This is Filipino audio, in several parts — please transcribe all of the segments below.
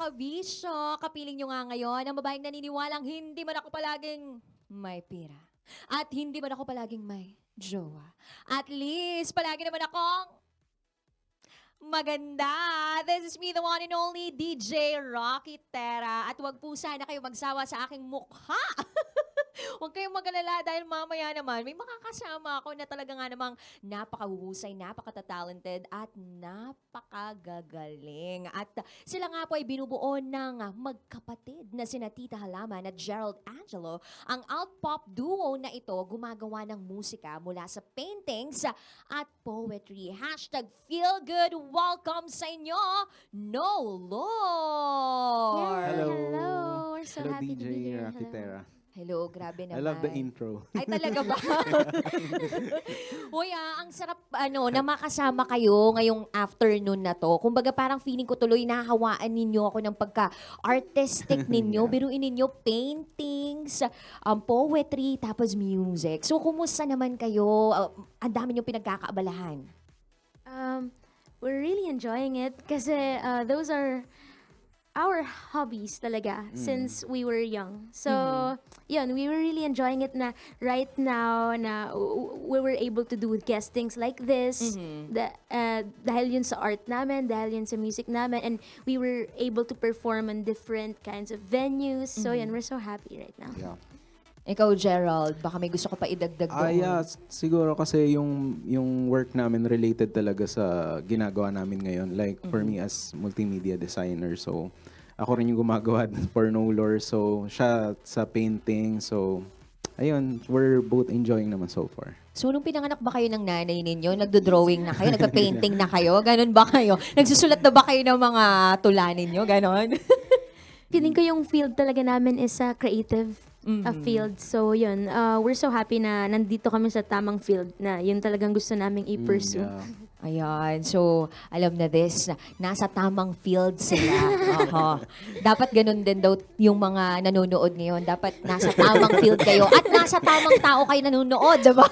kabisyo, kapiling nyo nga ngayon ang babaeng naniniwalang hindi man ako palaging may pira. At hindi man ako palaging may jowa. At least, palagi naman akong maganda. This is me, the one and only DJ Rocky Terra. At wag po sana kayo magsawa sa aking mukha. Huwag kayong mag-alala dahil mamaya naman may makakasama ako na talaga nga namang napakahusay, napaka-talented at napakagagaling. At sila nga po ay binubuo ng magkapatid na sina Tita Halaman at Gerald Angelo. Ang alt-pop duo na ito gumagawa ng musika mula sa paintings at poetry. Hashtag feel good. Welcome sa inyo, No Lord! Hello. Hello. We're so Hello, happy to DJ be here. Rocky Hello. Terra. Hello, grabe naman. I love the intro. Ay, talaga ba? Uy, ang sarap na makasama kayo ngayong afternoon na to. Kumbaga parang feeling ko tuloy nahahawaan ninyo ako ng pagka-artistic ninyo. Yeah. Biruin ninyo paintings, poetry, tapos music. So, kumusta naman kayo? Ang dami nyo pinagkakaabalahan. We're really enjoying it kasi those are our hobbies talaga since we were young. So, yun, we were really enjoying it na right now na we were able to do guestings like this dahil yun sa art namin, dahil yun sa music namin, and we were able to perform on different kinds of venues. So, yun, we're so happy right now. Yeah. Ikaw, Gerald, baka may gusto ko pa idagdag doon. Yeah, siguro kasi yung work namin related talaga sa ginagawa namin ngayon. Like for me as multimedia designer, so ako rin yung gumagawa for No Lore. So siya sa painting. So ayun, we're both enjoying naman so far. So, nung pinanganak ba kayo ng nanay ninyo, nagdo-drawing na kayo, nagpa-painting na kayo, ganon ba kayo? Nagsusulat na ba kayo ng mga tula ninyo, ganon? Feeling ko yung field talaga namin is a creative field. So, yun. We're so happy na nandito kami sa tamang field na yun talagang gusto naming i-pursue. Yeah. Ayan. So, alam na this, nasa tamang field sila. Oho. Dapat ganun din daw yung mga nanonood ngayon. Dapat nasa tamang field kayo at nasa tamang tao kayo nanonood, diba?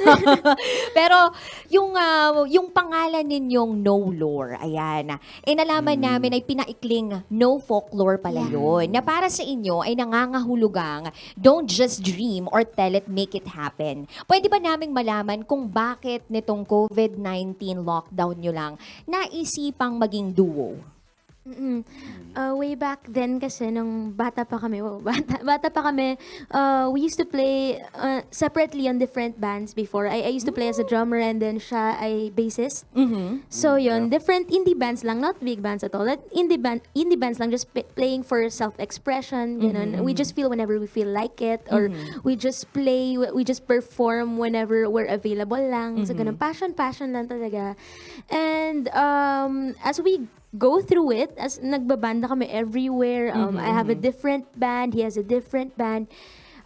Pero, yung pangalan ninyong No Lore, ayan, nalaman namin ay pinaikling No Folklore pala yun. Na para sa inyo ay nangangahulugang don't just dream or tell it, make it happen. Pwede ba naming malaman kung bakit nitong COVID-19 lockdown nyo lang naisipang maging duo? Way back then kasi nung bata pa kami, we used to play separately on different bands before. I used to play as a drummer and then siya ay bassist. So yun, different indie bands lang, not big bands at all. Indie bands lang, just playing for self-expression. Ganun. We just feel whenever we feel like it, or we just play, we just perform whenever we're available lang. So ganun, passion lang talaga. And as we go through it, as nagbabanda kami everywhere. I have a different band, he has a different band.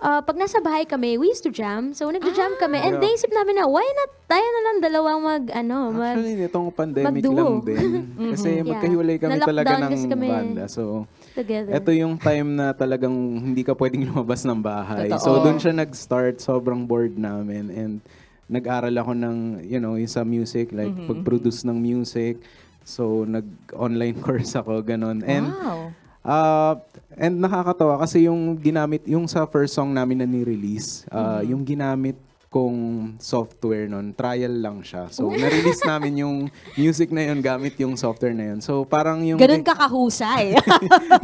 Pag nasa bahay kami, we used to jam. So nagja-jam kami. And Yeah. naisip namin na, why not tayo na lang dalawang Actually, nitong pandemic magduo. lang din. Kasi Yeah. magkahiwalay kami talaga Na-lockdown ng kasi kami banda. So, together. ito yung time na talagang hindi ka pwedeng lumabas ng bahay. Totoo. So, doon siya nag-start. Sobrang bored namin. And nag-aral ako ng, yung sa music, like pag-produce ng music. So, nag-online course ako, ganun. And, Wow. and nakakatawa kasi yung ginamit, yung sa first song namin na ni-release, yung ginamit kong software nun, trial lang siya. So, na-release namin yung music na yun gamit yung software na yun. So, parang yung... Ganun ka kahusay.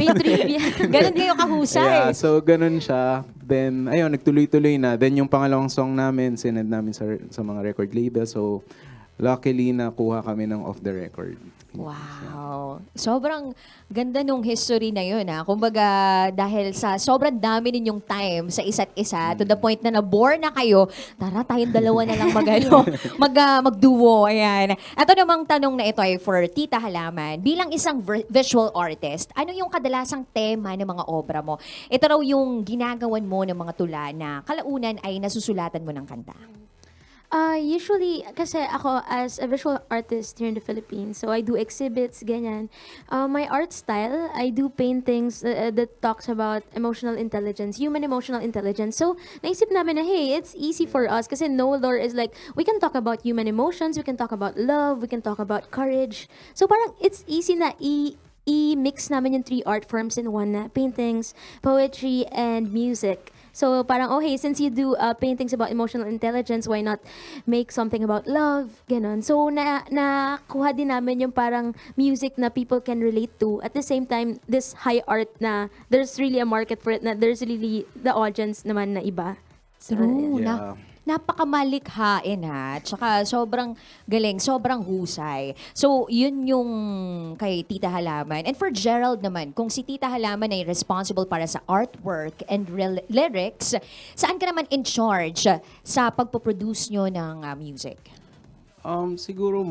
May trivia. Ganun kayo kahusay. Yeah, so ganun siya. Then, ayun, nagtuloy-tuloy na. Then, yung pangalawang song namin, sinend namin sa mga record label. So, luckily, nakuha kami ng off the record. Wow. Sobrang ganda nung history na yun. Kumbaga, dahil sa sobrang dami ninyong time sa isa't isa, to the point na na-bore na kayo, tara, tayong dalawa na lang mag-duo. Ayan. Ito namang tanong na ito ay for Tita Halaman. Bilang isang visual artist, ano yung kadalasang tema ng mga obra mo? Ito raw yung ginagawan mo ng mga tula na kalaunan ay nasusulatan mo ng kanta. Usually, kasi ako as a visual artist here in the Philippines, so I do exhibits, ganyan. My art style, I do paintings that talks about emotional intelligence, human emotional intelligence. So, naisip namin na, hey, it's easy for us kasi No Lore is like, we can talk about human emotions, we can talk about love, we can talk about courage. So, parang it's easy na i-mix namin yung 3 art forms in one na paintings, poetry, and music. So parang, okay, since you do paintings about emotional intelligence, why not make something about love? Ganon. So nakuha din namin yung parang music na people can relate to. At the same time, this high art na there's really a market for it, na there's really the audience naman na iba. So, True. Yeah. Napakamalikhain ha. Tsaka sobrang galing, sobrang husay. So, yun yung kay Tita Halaman. And for Gerald naman, kung si Tita Halaman ay responsible para sa artwork and lyrics, saan ka naman in charge sa pagpoproduce nyo ng music? Siguro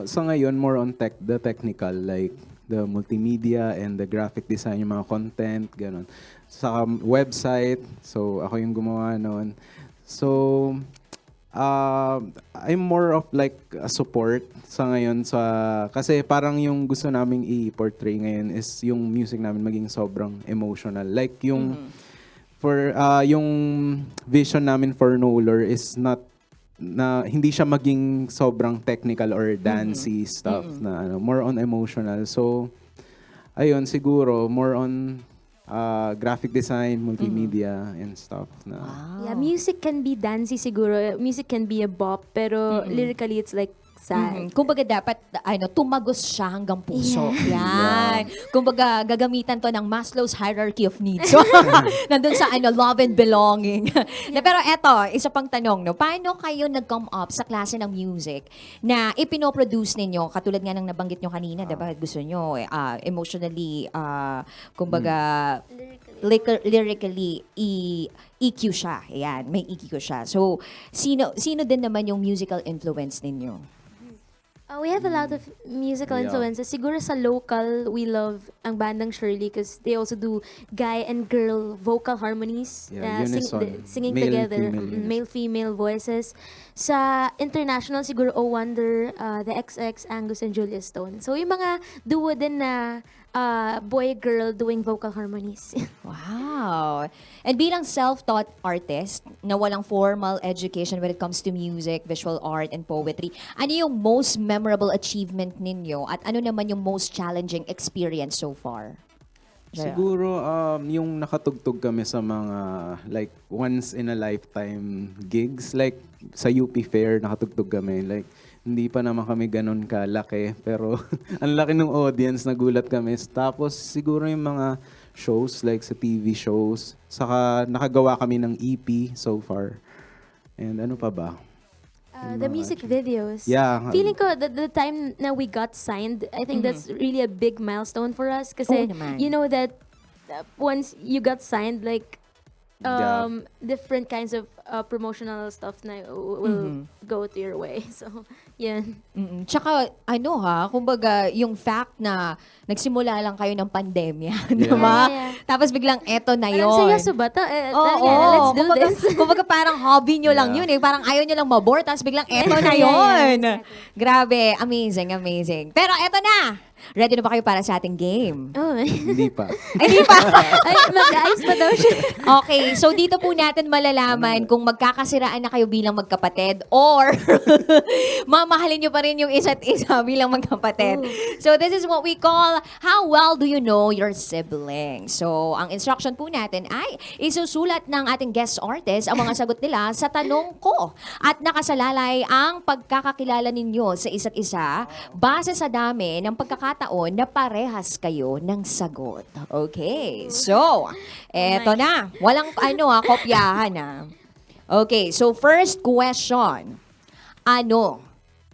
sa ngayon, more on the technical, like the multimedia and the graphic design, yung mga content, ganun. Sa website, so ako yung gumawa noon. So, I'm more of like a support sa ngayon kasi parang yung gusto naming i-portray ngayon is yung music namin maging sobrang emotional. Like yung yung vision namin for Noler is not na hindi siya maging sobrang technical or dancey stuff na more on emotional. So ayun siguro more on graphic design, multimedia and stuff na. yeah, music can be dancey siguro. Music can be a bop, pero lyrically it's like sad. Kumbaga dapat tumagos siya hanggang puso. Yeah. Yan. Kumbaga gagamitan to ng Maslow's hierarchy of needs. So, nandun sa love and belonging. Pero eto, isa pang tanong, no, paano kayo nag-come up sa klase ng music na ipinoproduce ninyo? Katulad nga ng nabanggit nyo kanina, diba? Gusto nyo emotionally, kumbaga lyrically EQ siya. Ayan, may EQ siya. So, sino din naman yung musical influence ninyo? We have a lot of musical Yeah. influences. Siguro sa local, we love ang bandang Shirley because they also do guy and girl vocal harmonies. Yeah, unison. Singing Male, together. female, unison. Male-female voices. Sa international, siguro Oh Wonder, the XX, Angus and Julia Stone. So yung mga duo din na boy-girl doing vocal harmonies. Wow. And bilang self-taught artist na walang formal education when it comes to music, visual art, and poetry, ano yung most memorable achievement ninyo at ano naman yung most challenging experience so far? Siguro yung nakatugtog kami sa mga like once in a lifetime gigs, like sa UP Fair nakatugtog kami, like hindi pa naman kami ganun kalaki pero ang laki ng audience, nagulat kami. Tapos siguro yung mga shows like sa TV shows, saka nakagawa kami ng EP so far. And ano pa ba? The music videos. Yeah. Feeling ko the time na we got signed, I think that's really a big milestone for us kasi Oo naman. you know that once you got signed, like Yeah. different kinds of promotional stuff na will go to your way. So, yun. Tsaka kumbaga yung fact na nagsimula lang kayo ng pandemya, di Yeah. ba? Yeah. Tapos biglang eto na Parang yun. seryoso ba to? Oo, Let's do kumbaga, this. kumbaga parang hobby nyo lang Yeah. yun eh. Parang ayaw nyo lang mabore, tapos biglang eto na Yeah, yeah, yun. exactly. Grabe, amazing, amazing. Pero eto na! Ready na ba kayo para sa ating game? Oh, Hindi pa. Ay, di pa! ay, mag-ayos pa daw siya. Okay, so dito po natin malalaman kung magkakasiraan na kayo bilang magkapatid or mamahalin nyo pa rin yung isa't isa bilang magkapatid. So this is what we call, how well do you know your sibling? So ang instruction po natin ay isusulat ng ating guest artist ang mga sagot nila sa tanong ko. At nakasalalay ang pagkakakilala ninyo sa isa't isa base sa dami ng pagkakataon na parehas kayo ng sagot. Okay, so eto na. Walang kopyahan na. Okay, so first question. Ano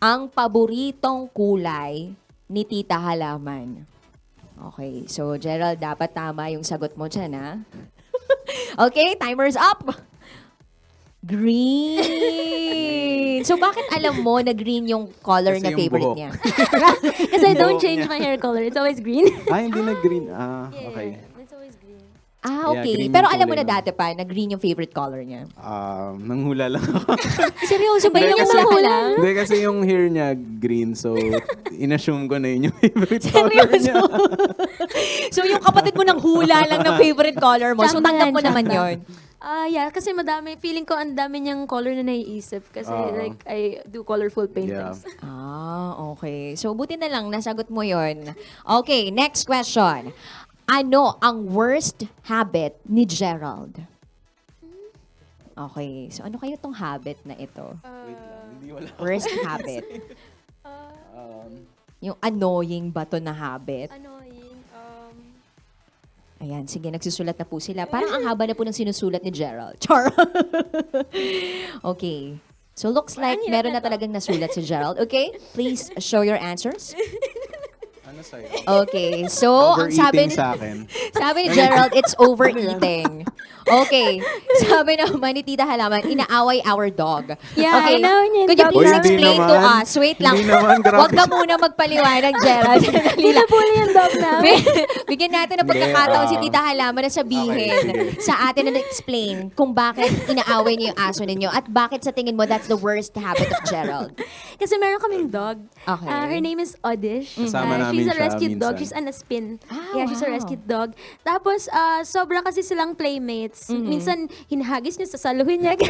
ang paboritong kulay ni Tita Halaman? Okay, so Gerald, dapat tama yung sagot mo dyan, ha? Okay, timer's up! Green! So bakit alam mo na green yung color Kasi na yung favorite buhok. niya? Kasi I don't Buhok change niya. my hair color. It's always green. Hindi na green. Okay. It's always green. Ah, Yeah, okay. green Pero yung alam mo kulay na niya. dati pa na green yung favorite color niya. Nanghula lang ako. Seryoso ba Hindi, yun? kasi- Mahula lang? Hindi kasi yung hair niya green, so in-assume ko na yun yung favorite color Seryoso? niya. So yung kapatid mo nang hula lang ng favorite color mo, so Tsamba tanggap yan, mo naman tsamba. yon. Yeah, kasi feeling ko ang dami niyang color na naiisip. Kasi like, I do colorful paintings. Okay. So, buti na lang, nasagot mo yon. Okay, next question. Ano ang worst habit ni Gerald? Okay, so ano kayo tong habit na ito? Wait lang, hindi wala. Worst habit. Yung annoying ba to na habit? Annoying. Ayan, sige, nagsusulat na po sila. Parang ang haba na po ng sinusulat ni Gerald. Char! Okay. So, looks like meron na talagang nasulat si Gerald. Okay? Please show your answers. Ano sa'yo? Okay. So, ang sabi Overeating sa akin. sabi ni Gerald, it's overeating. Okay. Sabi naman ni Tita Halaman, inaaway our dog. Yeah, okay. inaaway niya yung Could you dog please namin. explain Hindi to naman. us? Wait lang. Hindi naman, grabe. Huwag ka muna magpaliwanag, Gerald. Sandali lang. Pinapuli yung dog namin. Bigyan natin ng pagkakataon Hindi, si Tita Halaman na sabihin Okay, sige. sa atin na explain kung bakit inaaway niyo yung aso ninyo at bakit sa tingin mo that's the worst habit of Gerald. Kasi meron kaming dog. Okay. Her name is Odish. Kasama namin She's a siya rescued dog. minsan. She's an Aspin. Ah, She's a wow. rescued dog. Tapos, sobra kasi silang playmates. Minsan, hinahagis niya, sasaluhin niya.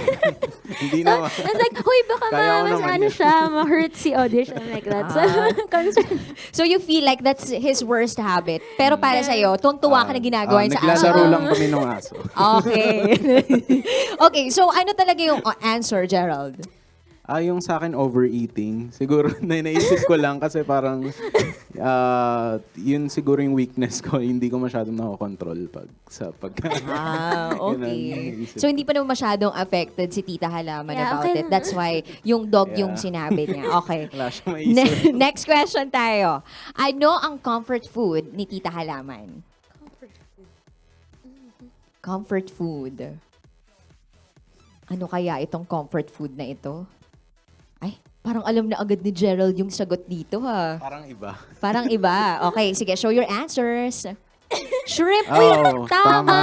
Hindi naman. I was like, huy, baka Kaya ko mas naman ano yun. siya, ma-hurt si Odish. And like that. So, concerned. So you feel like that's his worst habit. Pero para sa'yo, tuwang-tuwa ka na ginagawa yun sa aso. Naglalaro lang kami ng aso. Okay. Okay, so ano talaga yung answer, Gerald? Yung sa akin, overeating. Siguro, naisip ko lang kasi parang, yun siguro yung weakness ko. Hindi ko masyadong nakokontrol sa pagka. Ah, Yun ang okay. naisip So hindi pa naman masyadong affected si Tita Halaman Yeah, about okay it. lang. That's why yung dog yung Yeah. sinabi niya. Okay. Wala siyang maisip. Next question tayo. Ano ang comfort food ni Tita Halaman? Comfort food. Ano kaya itong comfort food na ito? Ay, parang alam na agad ni Gerald yung sagot dito ha. Parang iba. Parang iba. Okay, sige, show your answers. Shrimp! Oh, Tama!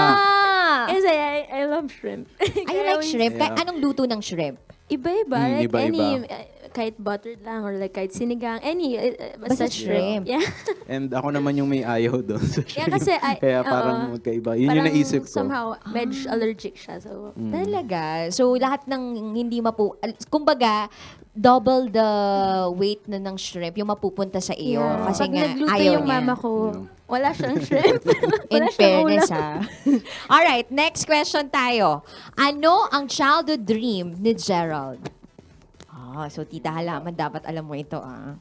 Kasi I love shrimp. I like shrimp. Yeah. Anong luto ng shrimp? Iba-iba. Like Iba-iba. any, kahit buttered lang or like kahit sinigang. Any, Basta shrimp. Yeah. And ako naman yung may ayaw doon sa Yeah, shrimp. kasi Kaya parang magkaiba. Yun yung parang naisip ko. somehow, medj allergic siya. So, Talaga. So, lahat ng hindi kumbaga, double the weight na ng shrimp yung mapupunta sa iyo. yeah. Kasi Pag nga, nagluto ayaw yung niya. mama ko, wala siyang shrimp. In Wala siyang fairness, ulam. ha? Alright, next question tayo. Ano ang childhood dream ni Gerald? So Tita Halaman, dapat alam mo ito, ah.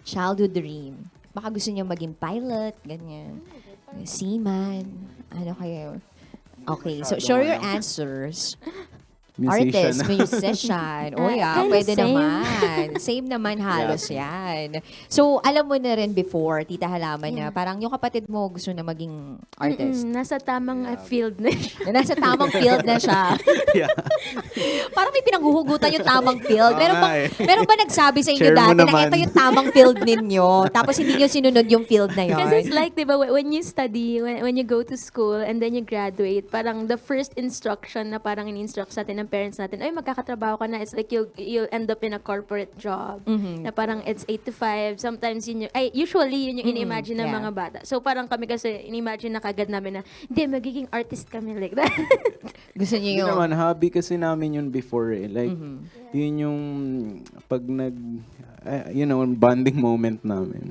Childhood dream. Baka gusto niya maging pilot, ganyan. Seaman. Ano kayo? Okay, so show your answers. Artist, musician. Oh yeah, Kinda pwede same. naman. Same naman halos yan. So, alam mo na rin before, Tita Halaman, na parang yung kapatid mo gusto na maging artist. Nasa tamang field na siya. Na nasa tamang field na siya. Yeah. Parang may pinanghuhugutan yung tamang field. Oo Meron nga bang, eh. meron ba nagsabi sa inyo Share mo dati na naman. ito yung tamang field ninyo, tapos hindi nyo sinunod yung field na yon? Kasi it's like, di ba, when you study, when you go to school and then you graduate, parang the first instruction na parang in-instruct sa atin ng parents natin, ay, magkakatrabaho ka na. It's like you'll end up in a corporate job. Na parang it's 8 to 5. Sometimes yun yung, usually yun yung in-imagine ng yeah. mga bata. So parang kami kasi in-imagine na kagad namin na, hindi, magiging artist kami like that. Gusto nyo Hindi yung... naman, hobby kasi namin yun before eh. Like, yun yung pag bonding moment namin.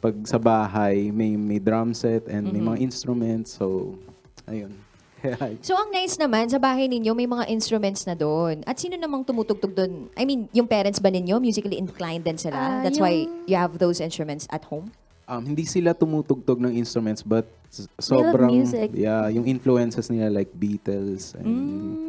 Pag sa bahay, may drum set and may mga instruments. So, ayun. So, ang nice naman, sa bahay ninyo, may mga instruments na doon. At sino namang tumutugtog doon? I mean, yung parents ba ninyo, musically inclined din sila? That's why you have those instruments at home? Hindi sila tumutugtog ng instruments but love sobrang music. yeah, yung influences nila like Beatles and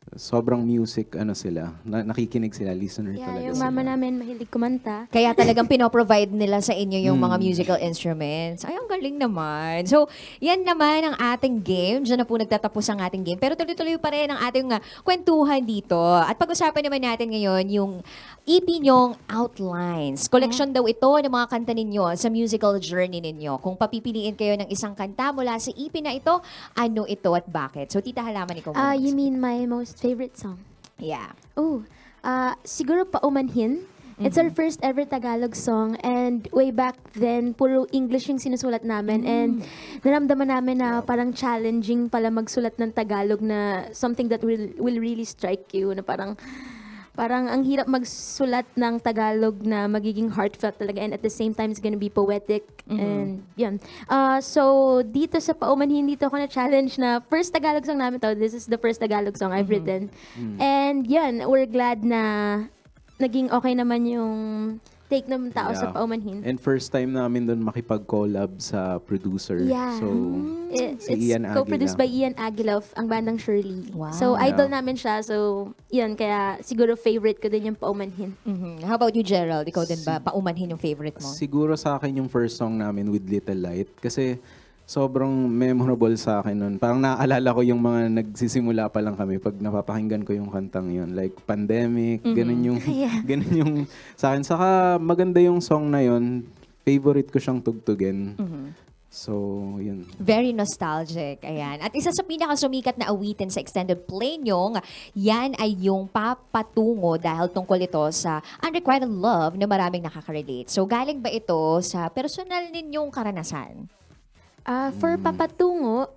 sobrang music sila. Nakikinig sila, listener Yeah, talaga yung sila. mama namin mahilig kumanta. Kaya talagang pinoprovide nila sa inyo yung mga musical instruments. Ay, ang galing naman. So, yan naman ang ating game. Diyan na po nagtatapos ang ating game. Pero tuloy-tuloy pa rin ang ating kwentuhan dito. At pag-usapan naman natin ngayon yung EP nyong Outlines. Collection daw ito ng mga kanta ninyo sa musical journey ninyo. Kung papipiliin kayo ng isang kanta mula sa EP na ito, ano ito at bakit? So, Tita Halaman, ikaw muna. You mean my most favorite song? Yeah. Oh, siguro Paumanhin. It's our first ever Tagalog song, and way back then, puro English yung sinusulat namin, and naramdaman namin na parang challenging pala magsulat ng Tagalog na something that will really strike you, na parang ang hirap magsulat ng Tagalog na magiging heartfelt talaga, and at the same time it's gonna be poetic. And yun. So dito sa Paumanhin, dito ako na-challenge na first Tagalog song namin to. This is the first Tagalog song I've written. And yun, we're glad na naging okay naman yung take ng tao sa Yeah. Paumanhin. And first time namin doon makipag-collab sa producer. Yeah. So, It's si Ian co-produced by Aguila. Ian Aguila of ang bandang Shirley. Wow. So idol Yeah. namin siya. So yun, kaya siguro favorite ko din yung Paumanhin. How about you, Gerald? Ikaw din ba? Paumanhin yung favorite mo? Siguro sa akin yung first song namin with Little Light. Kasi sobrang memorable sa akin nun. Parang naaalala ko yung mga nagsisimula pa lang kami pag napapakinggan ko yung kantang yun. Like Pandemic, ganun yung, Yeah. ganun yung sa akin. Saka maganda yung song na yun. Favorite ko siyang tugtugin. So, yun. Very nostalgic. Ayan. At isa sa pinakasumikat na awitin sa extended play nyong, yan ay yung Papatungo dahil tungkol ito sa unrequited love na maraming nakaka-relate. So, galing ba ito sa personal ninyong karanasan? For Papatungo,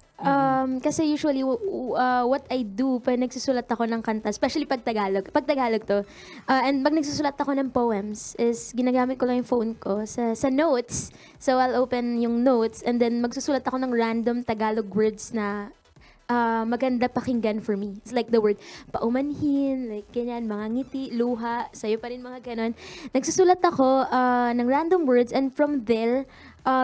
kasi usually what I do pag nagsusulat ako ng kanta, especially pag Tagalog to, and pag nagsusulat ako ng poems, is ginagamit ko lang yung phone ko sa notes. So I'll open yung notes and then magsusulat ako ng random Tagalog words na maganda pakinggan for me. It's like the word paumanhin, like ganyan, mga ngiti, luha, sa'yo pa rin mga ganon. Nagsusulat ako ng random words, and from there,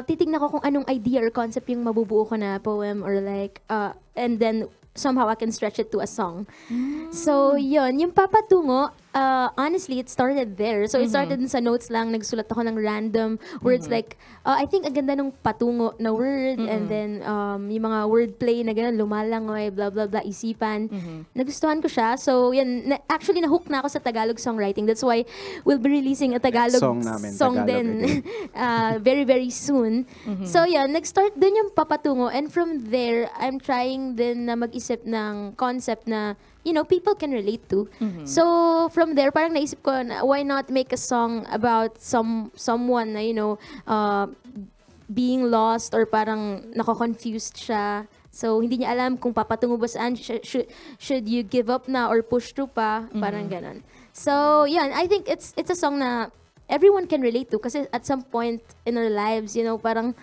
titignan ko kung anong idea or concept yung mabubuo ko na poem, or like, and then somehow I can stretch it to a song. So, yun. Yung Papatungo, honestly, it started there. So, it started sa notes lang. Nagsulat ako ng random words like, I think ang ganda nung patungo na word, and then yung mga wordplay na gano'n, lumalangoy, blah, blah, blah, isipan. Nagustuhan ko siya. So, yan. Actually, nahook na ako sa Tagalog songwriting. That's why we'll be releasing a Tagalog Song namin, song Tagalog din again. very, very soon. So, yan. Nag-start dun yung Papatungo. And from there, I'm trying din na mag-isip ng concept na, you know, people can relate to. So, from there, parang naisip ko, na, why not make a song about someone na, you know, being lost or parang nako-confused siya. So, hindi niya alam kung papatungo ba saan, should you give up na or push through pa, parang ganon. So, yan, I think it's a song na everyone can relate to kasi at some point in our lives, you know, parang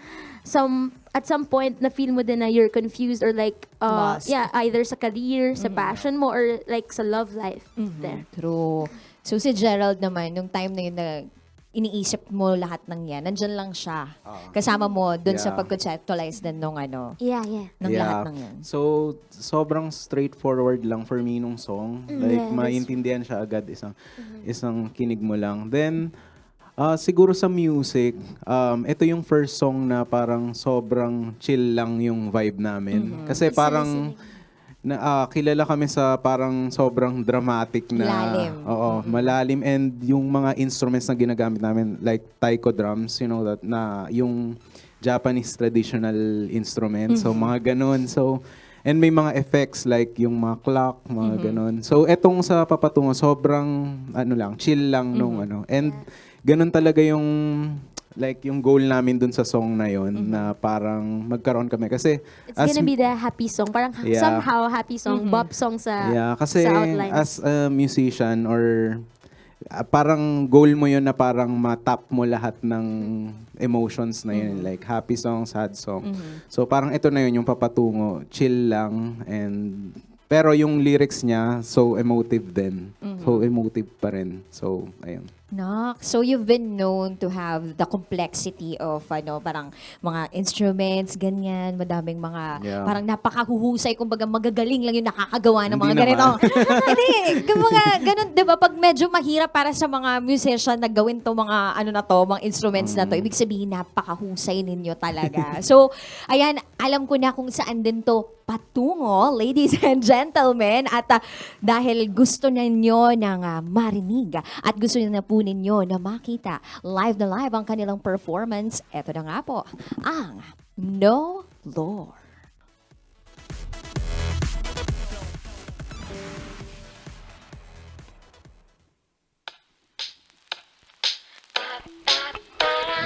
at some point na feel mo din na you're confused or like Lost. yeah, either sa career, sa passion mo, or like sa love life. There. True. So si Gerald naman, nung time na yun na iniisip mo lahat ng yan, nandyan lang siya. Kasama mo dun sa Yeah. pag-conceptualize din nung ano, Yeah, yeah. ng lahat ng yan. So, sobrang straightforward lang for me nung song. Like, Yes. maintindihan siya agad, isang kinig mo lang. Then, siguro sa music, ito yung first song na parang sobrang chill lang yung vibe namin. Kasi Easy parang listening. kilala kami sa parang sobrang dramatic na Malalim. oo, malalim, and yung mga instruments na ginagamit namin like taiko drums, you know that na yung Japanese traditional instrument. So mga ganun. So and may mga effects like yung mga clock, mga ganun. So etong sa Papatungo sobrang ano lang, chill lang nung ano. And ganun talaga yung like yung goal namin dun sa song na yon na parang magkaroon kami kasi It's gonna be the happy song. Parang Yeah. somehow happy song, bop song sa kasi sa outline. as a musician or parang goal mo yun na parang matap mo lahat ng emotions na yun, like happy song, sad song. So parang ito na yun yung Papatungo, chill lang, and pero yung lyrics niya so emotive din. So emotive pa rin. So ayun. Nak, so you've been known to have the complexity of parang mga instruments, ganyan, madaming mga Yeah. parang napakahuhusay, kumbaga magagaling lang yung nakakagawa ng Hindi mga ganito. naman. Hindi, kumbaga ganun, 'di ba? Pag medyo mahirap para sa mga musician na gawin to mga mga instruments na to, ibig sabihin napakahusay ninyo talaga. So, ayan, alam ko na kung saan din to patungo, ladies and gentlemen. At dahil gusto ninyo nang marinig at gusto nyo na po ninyo na makita live na live ang kanilang performance, eto na nga po, ang No Lore.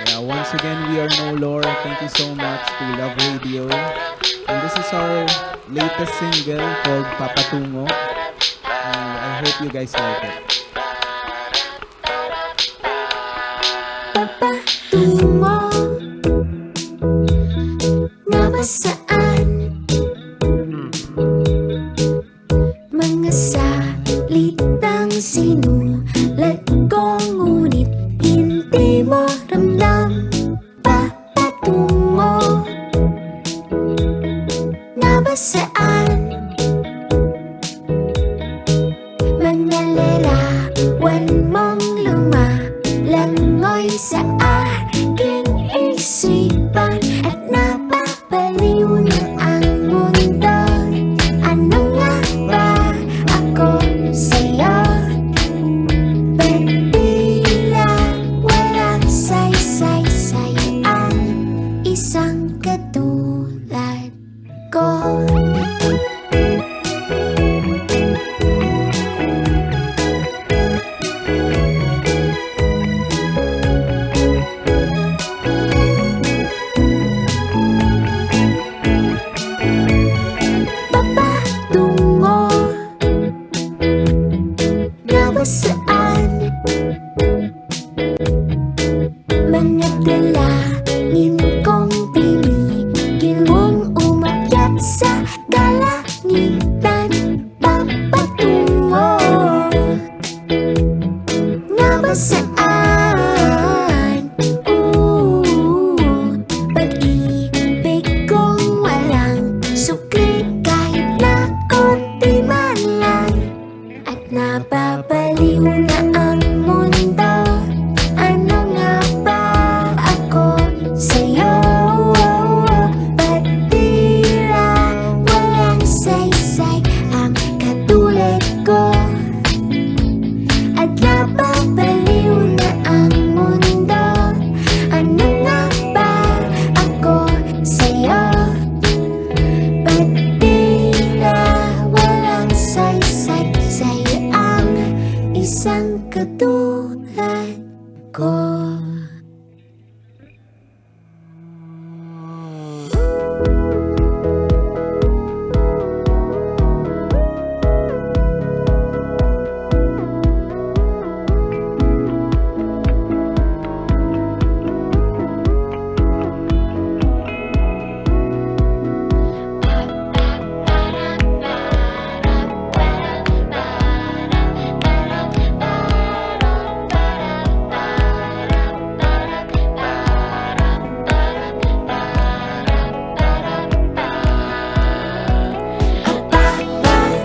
Yeah, once again, we are No Lore. Thank you so much to Love Radio. And this is our latest single called Papatungo. And I hope you guys like it. Papatungo nga ba saan mga salitang sinulat ko ngunit hindi mo ramdam. Papatungo nga ba saan mga larawan mong lumalangoy sa aking isipan at napapaliw na ang mundo. Ano nga ba ako sa'yo? Ba't tila walang saysay sa'yo ang isang katulad ko? Papatungo nga ba saan mga dalangin kong pinigil mong umakyat sa kalangitan? Papatungo nga ba saan pag-ibig kong walang sukli kahit na konti man lang at napapaliw na ang mundo. Ano nga ba ako sa'yo? Ba't tila walang saysay ang katulad ko at napapaliw na ang mundo? Ano nga ba ako sa'yo? Ba't tila walang saysay sa'yo ang isang katulad ko?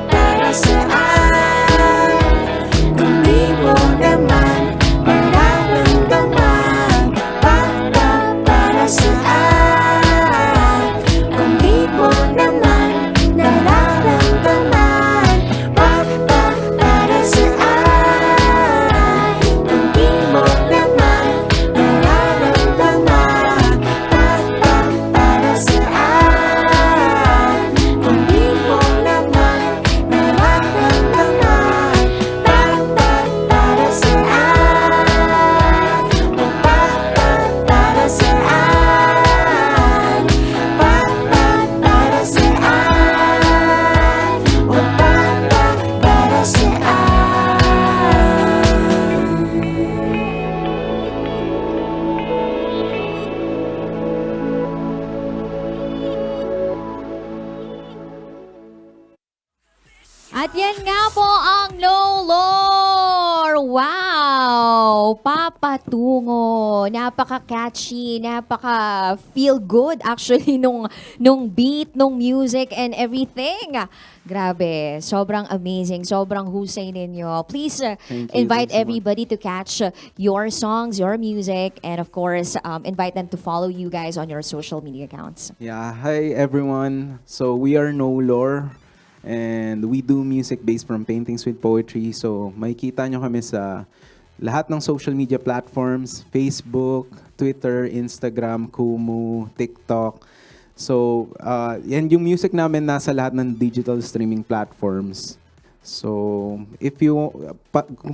Para saan kung di mo naman nararamdaman? Para saan kung di mo naman nararamdaman? Para saan kung di mo naman nararamdaman? Para saan kung di mo naman nararamdaman? Para saan? Para saan? Para saan? Para At yan nga po ang No Lore! Wow! Papatungo. Napaka-catchy, napaka-feel-good actually nung beat, nung music and everything. Grabe, sobrang amazing, sobrang husay ninyo. Please Thank you. invite Thanks so much. everybody to catch your songs, your music, and of course, invite them to follow you guys on your social media accounts. Yeah, hi everyone. So we are No Lore and we do music based from paintings with poetry. So makikita nyo kami sa lahat ng social media platforms, Facebook, Twitter, Instagram, Kumu, TikTok. So yan yung music namin nasa lahat ng digital streaming platforms. So, if you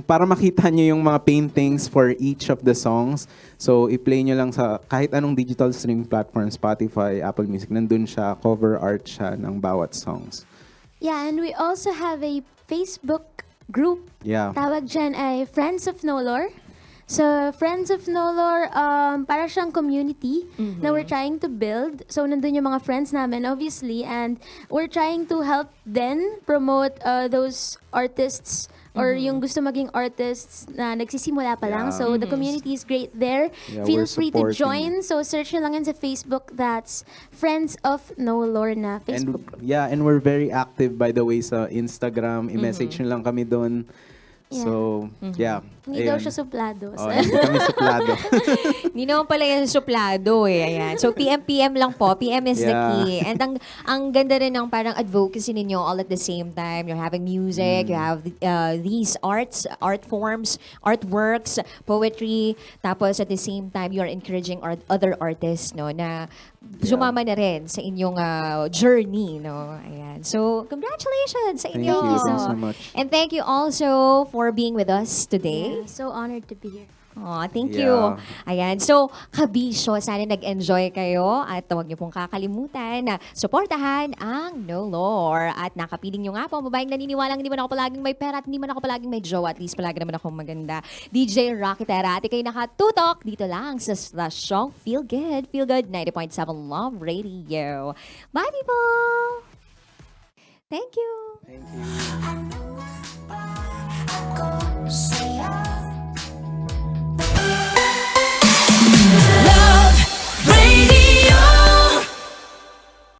para makita nyo yung mga paintings for each of the songs, so i-play nyo lang sa kahit anong digital streaming platform, Spotify, Apple Music, nandun siya, cover art siya ng bawat songs. Yeah, and we also have a Facebook group. Yeah. Tawag dyan ay Friends of Nolor. So, Friends of Nolor, para siyang community na we're trying to build. So, nandun yung mga friends namin, obviously, and we're trying to help then promote those artists or yung gusto maging artists na nagsisimula pa lang. Yeah. So, the community is great there. Yeah, Feel we're free to supporting. join. So, search nyo lang yan sa Facebook. That's Friends of Nolor na Facebook group. And we're very active, by the way, sa Instagram. I-message nyo lang kami doon. Yeah. So, yeah. Hindi daw Ayun. siya suplado. Oh, hindi kami suplado. Hindi naman pala yung suplado eh. Ayan. So, PM lang po. PM is the Yeah. key. And ang ganda rin ng parang advocacy ninyo all at the same time. You're having music, you have these art forms, artworks, poetry. Tapos at the same time, you're encouraging other artists no, na sumama na rin sa inyong journey. No? Ayan. So, congratulations sa Thank inyo. you. Thanks so much. And thank you also for being with us today. Yeah, so honored to be here. Oh, thank Yeah. you. Ayan. So, kabisyo, sana nag-enjoy kayo at huwag niyo pong kakalimutan na suportahan ang Nolor. At nakapiling niyo nga po, babaeng naniniwalang hindi man ako palaging may pera at hindi man ako palaging may jowa. At least palagi naman ako maganda. DJ Rocky Terra. At ikaw'y nakatutok dito lang sa Stasyong Feel Good 90.7 Love Radio. Bye, people! Thank you! Thank you.